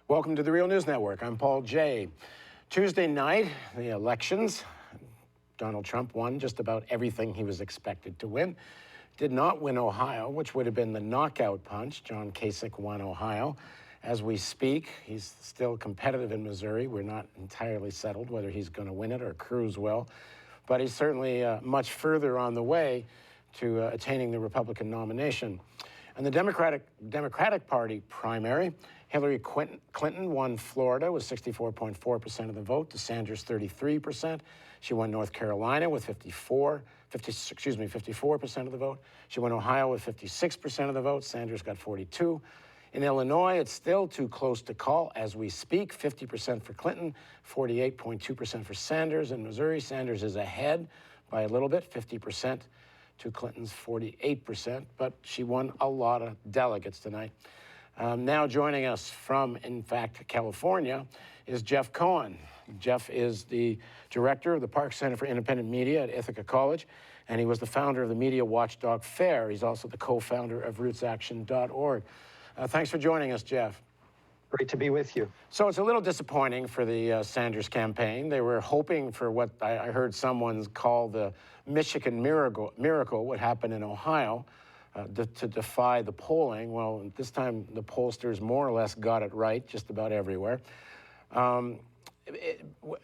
Welcome to the Real News Network. I'm Paul Jay. Tuesday night, the elections. Donald Trump won just about everything he was expected to win. Did not win Ohio, which would have been the knockout punch. John Kasich won Ohio. As we speak, he's still competitive in Missouri. We're not entirely settled whether he's going to win it or Cruz will. But he's certainly much further on the way to attaining the Republican nomination. And the Democratic Party primary, Hillary Clinton won Florida with 64.4% of the vote, to Sanders 33%. She won North Carolina with 54% of the vote. She won Ohio with 56% of the vote. Sanders got 42%. In Illinois, it's still too close to call as we speak. 50% for Clinton, 48.2% for Sanders. In Missouri, Sanders is ahead by a little bit, 50% to Clinton's 48%, but she won a lot of delegates tonight. Now joining us from, in fact, California is Jeff Cohen. Jeff is the director of the Park Center for Independent Media at Ithaca College, and he was the founder of the Media Watchdog Fair. He's also the co-founder of RootsAction.org. Thanks for joining us, Jeff. Great to be with you. So it's a little disappointing for the Sanders campaign. They were hoping for what I heard someone call the Michigan miracle, what happened in Ohio, to defy the polling. Well, this time the pollsters more or less got it right just about everywhere.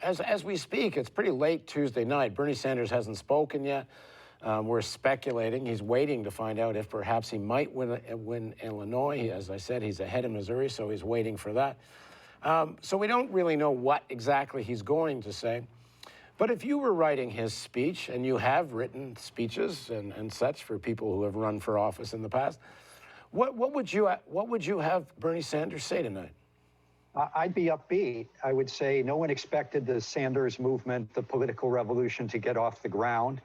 As we speak, it's pretty late Tuesday night. Bernie Sanders hasn't spoken yet. We're speculating. He's waiting to find out if perhaps he might win Illinois. As I said, he's ahead of Missouri, so he's waiting for that. So we don't really know what exactly he's going to say. But if you were writing his speech, and you have written speeches and such for people who have run for office in the past, what would you have Bernie Sanders say tonight? I'd be upbeat. I would say no one expected the Sanders movement, the political revolution, to get off the ground.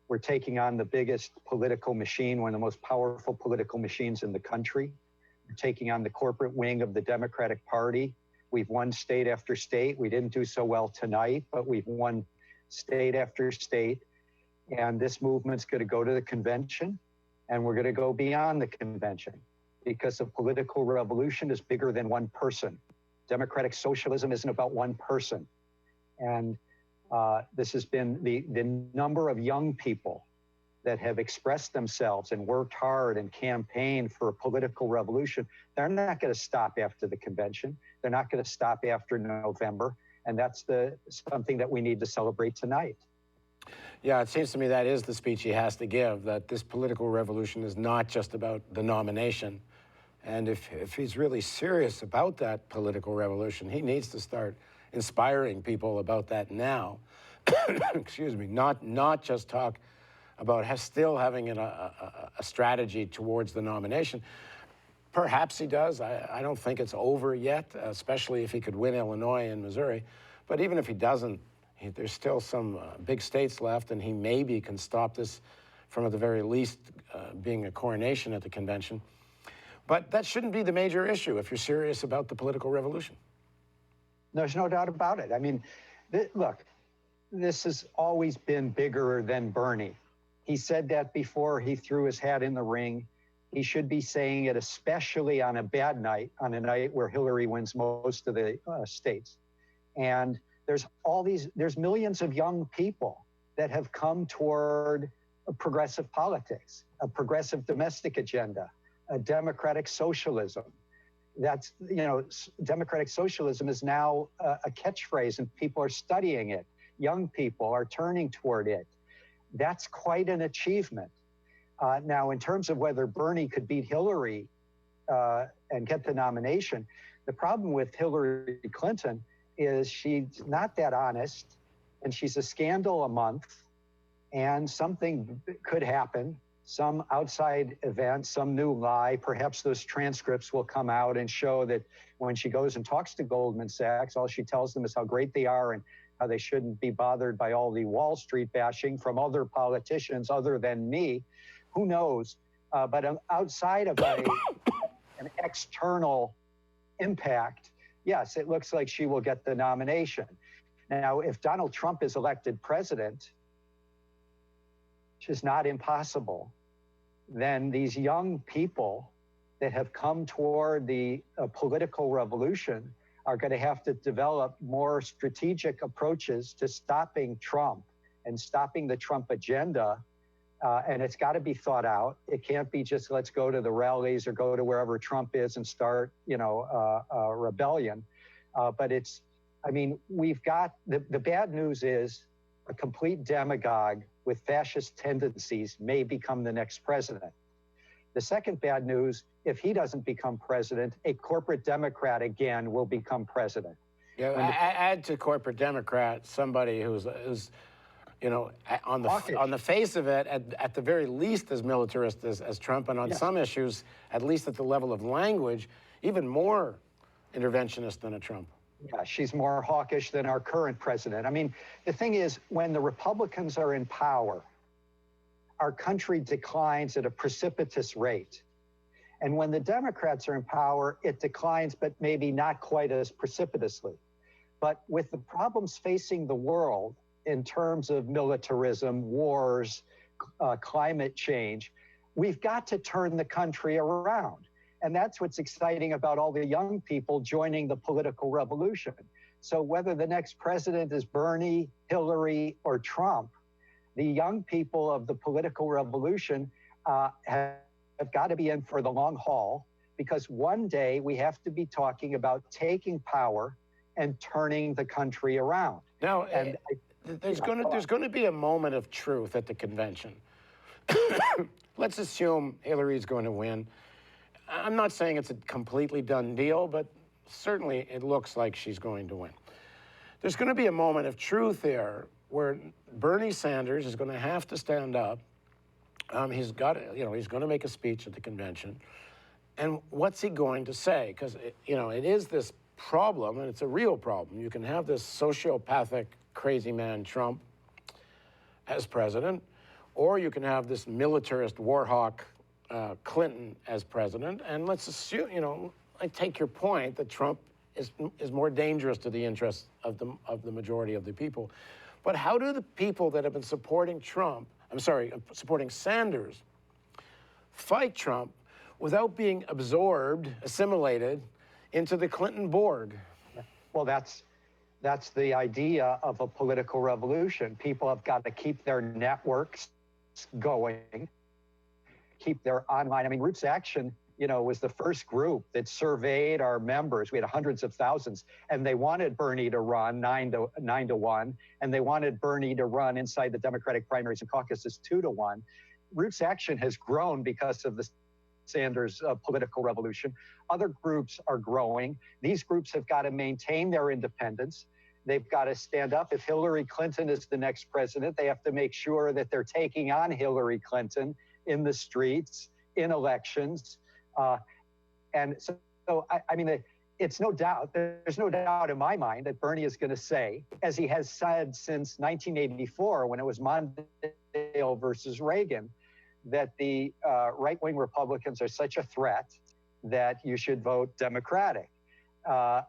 We're taking on the biggest political machine, one of the most powerful political machines in the country. We're taking on the corporate wing of the Democratic Party. We've won state after state. We didn't do so well tonight, but we've won state after state. And this movement's going to go to the convention, and we're going to go beyond the convention, because a political revolution is bigger than one person. Democratic socialism isn't about one person. And this has been the number of young people that have expressed themselves and worked hard and campaigned for a political revolution. They're not going to stop after the convention. They're not going to stop after November. And that's something that we need to celebrate tonight. Yeah, it seems to me that is the speech he has to give, that this political revolution is not just about the nomination. And if he's really serious about that political revolution, he needs to start inspiring people about that now. Excuse me, not just talk about still having a strategy towards the nomination. Perhaps he does. I don't think it's over yet, especially if he could win Illinois and Missouri. But even if he doesn't, there's still some big states left, and he maybe can stop this from, at the very least, being a coronation at the convention. But that shouldn't be the major issue if you're serious about the political revolution. There's no doubt about it. I mean, look, this has always been bigger than Bernie. He said that before he threw his hat in the ring. He should be saying it, especially on a bad night, on a night where Hillary wins most of the states. And there's millions of young people that have come toward a progressive politics, a progressive domestic agenda, a democratic socialism. That's, democratic socialism is now a catchphrase, and people are studying it. Young people are turning toward it. That's quite an achievement. Now, in terms of whether Bernie could beat Hillary and get the nomination, the problem with Hillary Clinton is she's not that honest, and she's a scandal a month, and something could happen. Some outside event, some new lie, perhaps those transcripts will come out and show that when she goes and talks to Goldman Sachs, all she tells them is how great they are and how they shouldn't be bothered by all the Wall Street bashing from other politicians other than me. Who knows? But outside of an external impact, yes, it looks like she will get the nomination. Now, if Donald Trump is elected president, which is not impossible, then these young people that have come toward the political revolution are going to have to develop more strategic approaches to stopping Trump and stopping the Trump agenda. And it's got to be thought out. It can't be just let's go to the rallies or go to wherever Trump is and start, a rebellion. But we've got the bad news is a complete demagogue with fascist tendencies may become the next president. The second bad news, if he doesn't become president, a corporate Democrat again will become president. Yeah, add to corporate Democrat somebody who's on the face of it, at the very least as militarist as Trump, and on some issues, at least at the level of language, even more interventionist than a Trump. Yeah, she's more hawkish than our current president. I mean, the thing is, when the Republicans are in power, our country declines at a precipitous rate. And when the Democrats are in power, it declines, but maybe not quite as precipitously. But with the problems facing the world in terms of militarism, wars, climate change, we've got to turn the country around. And that's what's exciting about all the young people joining the political revolution. So whether the next president is Bernie, Hillary, or Trump, the young people of the political revolution have got to be in for the long haul, because one day we have to be talking about taking power and turning the country around. Now, there's going to be a moment of truth at the convention. Let's assume Hillary's going to win. I'm not saying it's a completely done deal, but certainly it looks like she's going to win. There's going to be a moment of truth there where Bernie Sanders is going to have to stand up. He's going to make a speech at the convention. And what's he going to say? Because, it is this problem, and it's a real problem. You can have this sociopathic, crazy man, Trump, as president, or you can have this militarist war hawk, Clinton, as president. And let's assume, I take your point that Trump is more dangerous to the interests of the majority of the people. But how do the people that have been supporting supporting Sanders, fight Trump without being absorbed, assimilated into the Clinton Borg? Well, that's the idea of a political revolution. People have got to keep their networks going, keep their online. I mean, Roots Action, was the first group that surveyed our members. We had hundreds of thousands, and they wanted Bernie to run 9-1, and they wanted Bernie to run inside the Democratic primaries and caucuses 2-1. Roots Action has grown because of the Sanders political revolution. Other groups are growing. These groups have got to maintain their independence. They've got to stand up. If Hillary Clinton is the next president, they have to make sure that they're taking on Hillary Clinton in the streets, in elections. It's no doubt, there's no doubt in my mind that Bernie is going to say, as he has said since 1984, when it was Mondale versus Reagan, that the right-wing Republicans are such a threat that you should vote Democratic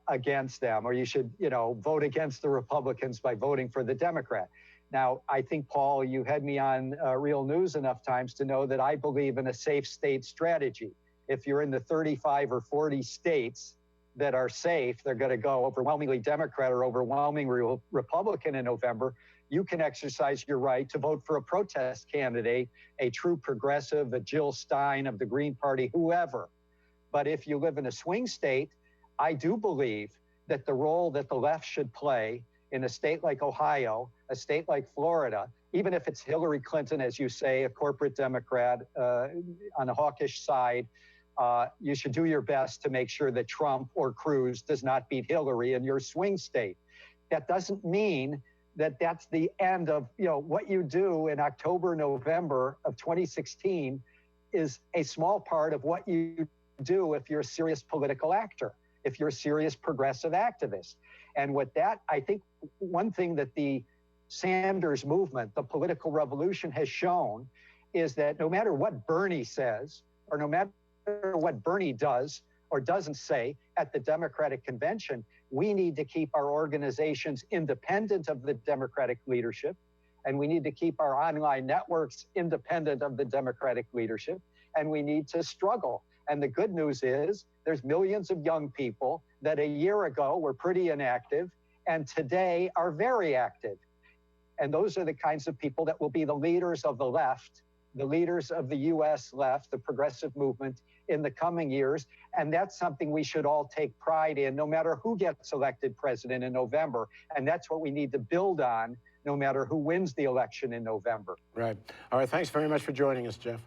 against them, or you should, vote against the Republicans by voting for the Democrat. Now, I think, Paul, you had me on Real News enough times to know that I believe in a safe state strategy. If you're in the 35 or 40 states that are safe, they're going to go overwhelmingly Democrat or overwhelmingly Republican in November. You can exercise your right to vote for a protest candidate, a true progressive, a Jill Stein of the Green Party, whoever. But if you live in a swing state, I do believe that the role that the left should play in a state like Ohio, a state like Florida, even if it's Hillary Clinton, as you say, a corporate Democrat on the hawkish side, you should do your best to make sure that Trump or Cruz does not beat Hillary in your swing state. That doesn't mean that that's the end of, what you do in October, November of 2016 is a small part of what you do if you're a serious political actor, if you're a serious progressive activist. And with that, I think one thing that the Sanders movement, the political revolution, has shown is that no matter what Bernie says, or no matter what Bernie does or doesn't say at the Democratic convention, we need to keep our organizations independent of the Democratic leadership. And we need to keep our online networks independent of the Democratic leadership. And we need to struggle. And the good news is there's millions of young people that a year ago were pretty inactive and today are very active. And those are the kinds of people that will be the leaders of the left, the leaders of the US left, the progressive movement in the coming years. And that's something we should all take pride in, no matter who gets elected president in November. And that's what we need to build on, no matter who wins the election in November. Right. All right. Thanks very much for joining us, Jeff.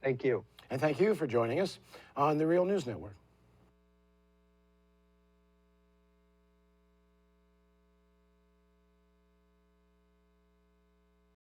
Thank you. And thank you for joining us on the Real News Network.